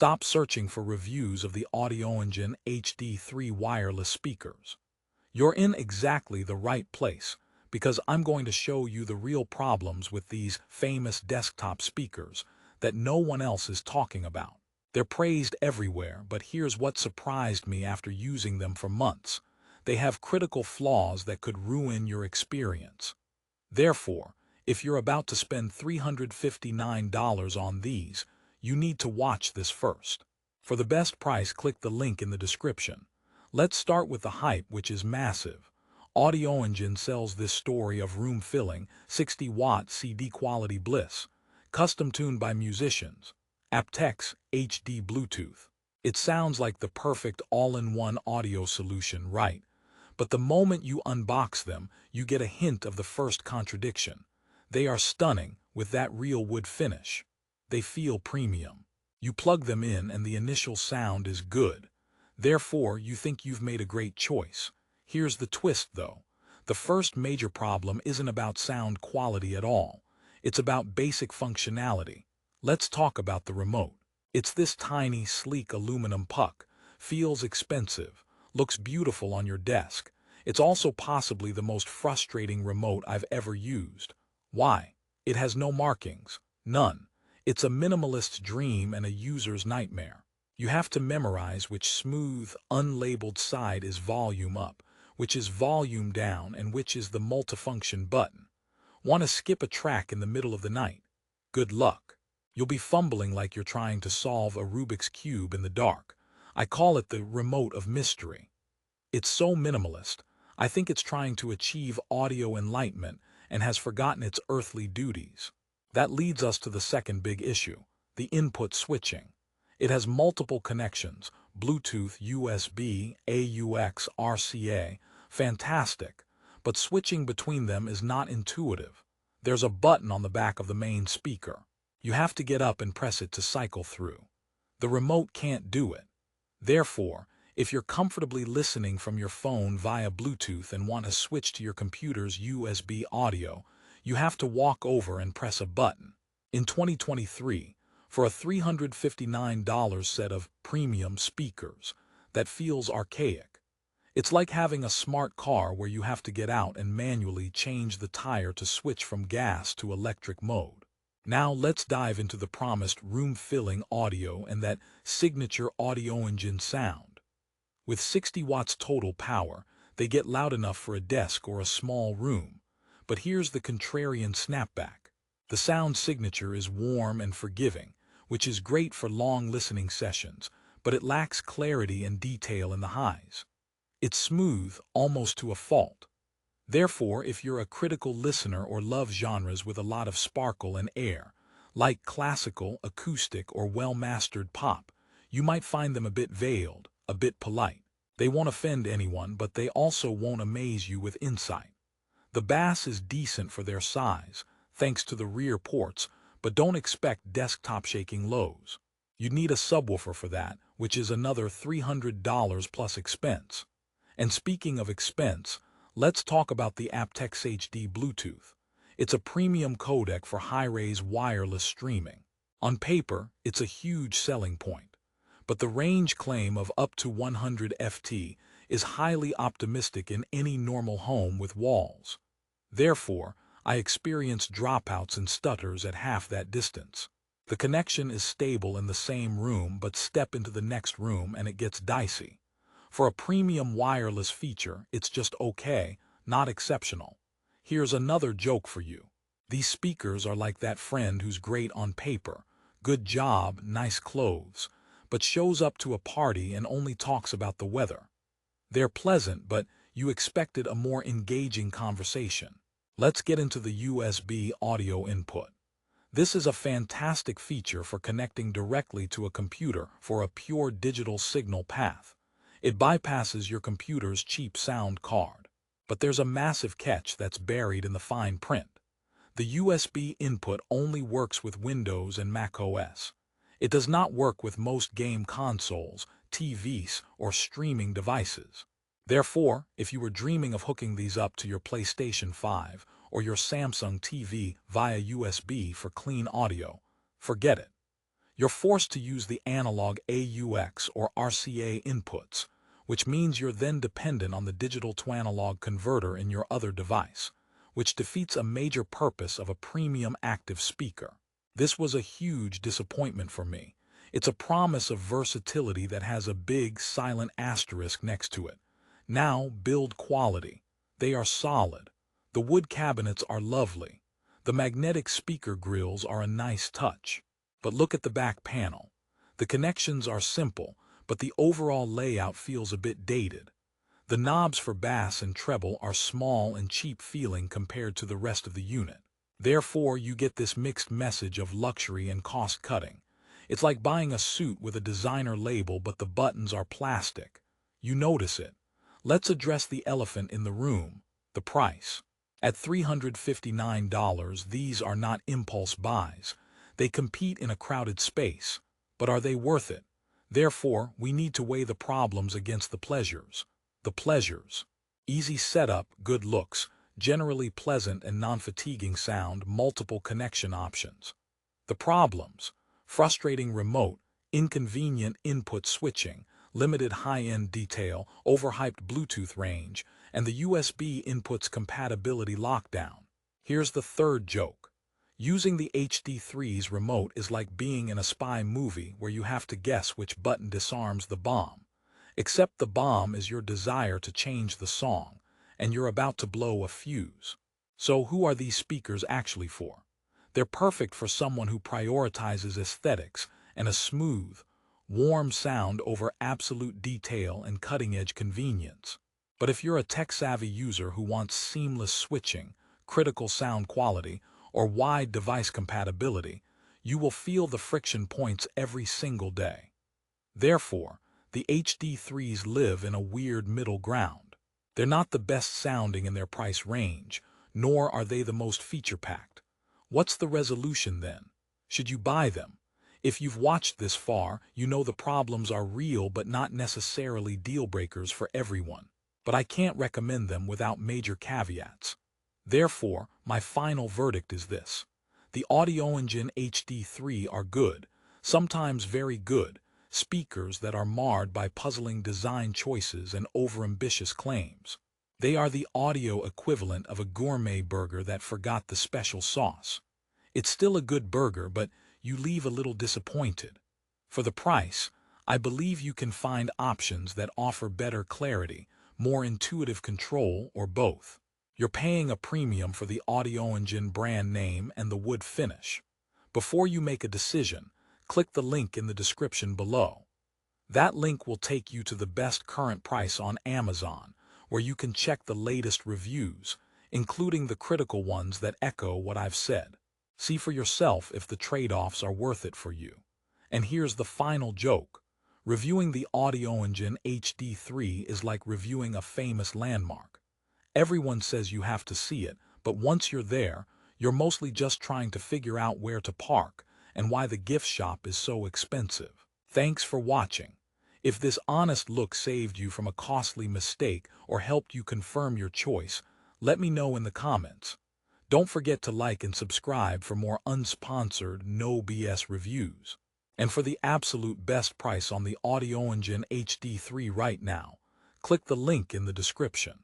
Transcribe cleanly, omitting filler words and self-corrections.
Stop searching for reviews of the Audioengine HD3 wireless speakers. You're in exactly the right place, because I'm going to show you the real problems with these famous desktop speakers that no one else is talking about. They're praised everywhere, but here's what surprised me after using them for months. They have critical flaws that could ruin your experience. Therefore, if you're about to spend $359 on these, you need to watch this first. For the best price, click the link in the description. Let's start with the hype, which is massive. Audioengine sells this story of room-filling, 60-watt CD quality bliss, custom-tuned by musicians. aptX HD Bluetooth. It sounds like the perfect all-in-one audio solution, right? But the moment you unbox them, you get a hint of the first contradiction. They are stunning, with that real wood finish. They feel premium. You plug them in and the initial sound is good. Therefore, you think you've made a great choice. Here's the twist, though. The first major problem isn't about sound quality at all. It's about basic functionality. Let's talk about the remote. It's this tiny, sleek aluminum puck. Feels expensive. Looks beautiful on your desk. It's also possibly the most frustrating remote I've ever used. Why? It has no markings. None. It's a minimalist's dream and a user's nightmare. You have to memorize which smooth, unlabeled side is volume up, which is volume down, and which is the multifunction button. Want to skip a track in the middle of the night? Good luck. You'll be fumbling like you're trying to solve a Rubik's Cube in the dark. I call it the remote of mystery. It's so minimalist, I think it's trying to achieve audio enlightenment and has forgotten its earthly duties. That leads us to the second big issue, the input switching. It has multiple connections, Bluetooth, USB, AUX, RCA, fantastic, but switching between them is not intuitive. There's a button on the back of the main speaker. You have to get up and press it to cycle through. The remote can't do it. Therefore, if you're comfortably listening from your phone via Bluetooth and want to switch to your computer's USB audio, you have to walk over and press a button. In 2023, for a $359 set of premium speakers, that feels archaic. It's like having a smart car where you have to get out and manually change the tire to switch from gas to electric mode. Now let's dive into the promised room-filling audio and that signature Audioengine sound. With 60 watts total power, they get loud enough for a desk or a small room. But here's the contrarian snapback. The sound signature is warm and forgiving, which is great for long listening sessions, but it lacks clarity and detail in the highs. It's smooth, almost to a fault. Therefore, if you're a critical listener or love genres with a lot of sparkle and air, like classical, acoustic, or well-mastered pop, you might find them a bit veiled, a bit polite. They won't offend anyone, but they also won't amaze you with insight. The bass is decent for their size, thanks to the rear ports, but don't expect desktop shaking lows. You'd need a subwoofer for that, which is another $300 plus expense. And speaking of expense, let's talk about the aptX HD Bluetooth. It's a premium codec for high-res wireless streaming. On paper, it's a huge selling point. But the range claim of up to 100 FT is highly optimistic in any normal home with walls. Therefore, I experience dropouts and stutters at half that distance. The connection is stable in the same room, but step into the next room and it gets dicey. For a premium wireless feature, it's just okay, not exceptional. Here's another joke for you. These speakers are like that friend who's great on paper, good job, nice clothes, but shows up to a party and only talks about the weather. They're pleasant, but you expected a more engaging conversation. Let's get into the USB audio input. This is a fantastic feature for connecting directly to a computer for a pure digital signal path. It bypasses your computer's cheap sound card. But there's a massive catch that's buried in the fine print. The USB input only works with Windows and Mac OS. It does not work with most game consoles, TVs, or streaming devices. Therefore, if you were dreaming of hooking these up to your PlayStation 5 or your Samsung TV via USB for clean audio, forget it. You're forced to use the analog AUX or RCA inputs, which means you're then dependent on the digital-to-analog converter in your other device, which defeats a major purpose of a premium active speaker. This was a huge disappointment for me. It's a promise of versatility that has a big silent asterisk next to it. Now, build quality. They are solid. The wood cabinets are lovely. The magnetic speaker grills are a nice touch. But look at the back panel. The connections are simple, but the overall layout feels a bit dated. The knobs for bass and treble are small and cheap feeling compared to the rest of the unit. Therefore, you get this mixed message of luxury and cost cutting. It's like buying a suit with a designer label, but the buttons are plastic. You notice it. Let's address the elephant in the room, the price. At $359, these are not impulse buys. They compete in a crowded space, but are they worth it? Therefore, we need to weigh the problems against the pleasures. The pleasures: easy setup, good looks, generally pleasant and non-fatiguing sound, multiple connection options. The problems: frustrating remote, inconvenient input switching, limited high-end detail, overhyped Bluetooth range, and the USB input's compatibility lockdown. Here's the third joke. Using the HD3's remote is like being in a spy movie where you have to guess which button disarms the bomb. Except the bomb is your desire to change the song, and you're about to blow a fuse. So who are these speakers actually for? They're perfect for someone who prioritizes aesthetics and a smooth, warm sound over absolute detail and cutting-edge convenience. But if you're a tech-savvy user who wants seamless switching, critical sound quality, or wide device compatibility, you will feel the friction points every single day. Therefore, the HD3s live in a weird middle ground. They're not the best sounding in their price range, nor are they the most feature-packed. What's the resolution then? Should you buy them? If you've watched this far, you know the problems are real but not necessarily deal-breakers for everyone. But I can't recommend them without major caveats. Therefore, my final verdict is this. The Audioengine HD3 are good, sometimes very good, speakers that are marred by puzzling design choices and overambitious claims. They are the audio equivalent of a gourmet burger that forgot the special sauce. It's still a good burger, but you leave a little disappointed. For the price, I believe you can find options that offer better clarity, more intuitive control, or both. You're paying a premium for the Audioengine brand name and the wood finish. Before you make a decision, click the link in the description below. That link will take you to the best current price on Amazon, where you can check the latest reviews, including the critical ones that echo what I've said. See for yourself if the trade-offs are worth it for you. And here's the final joke. Reviewing the Audioengine HD3 is like reviewing a famous landmark. Everyone says you have to see it, but once you're there, you're mostly just trying to figure out where to park and why the gift shop is so expensive. Thanks for watching. If this honest look saved you from a costly mistake or helped you confirm your choice, let me know in the comments. Don't forget to like and subscribe for more unsponsored, no BS reviews. And for the absolute best price on the Audioengine HD3 right now, click the link in the description.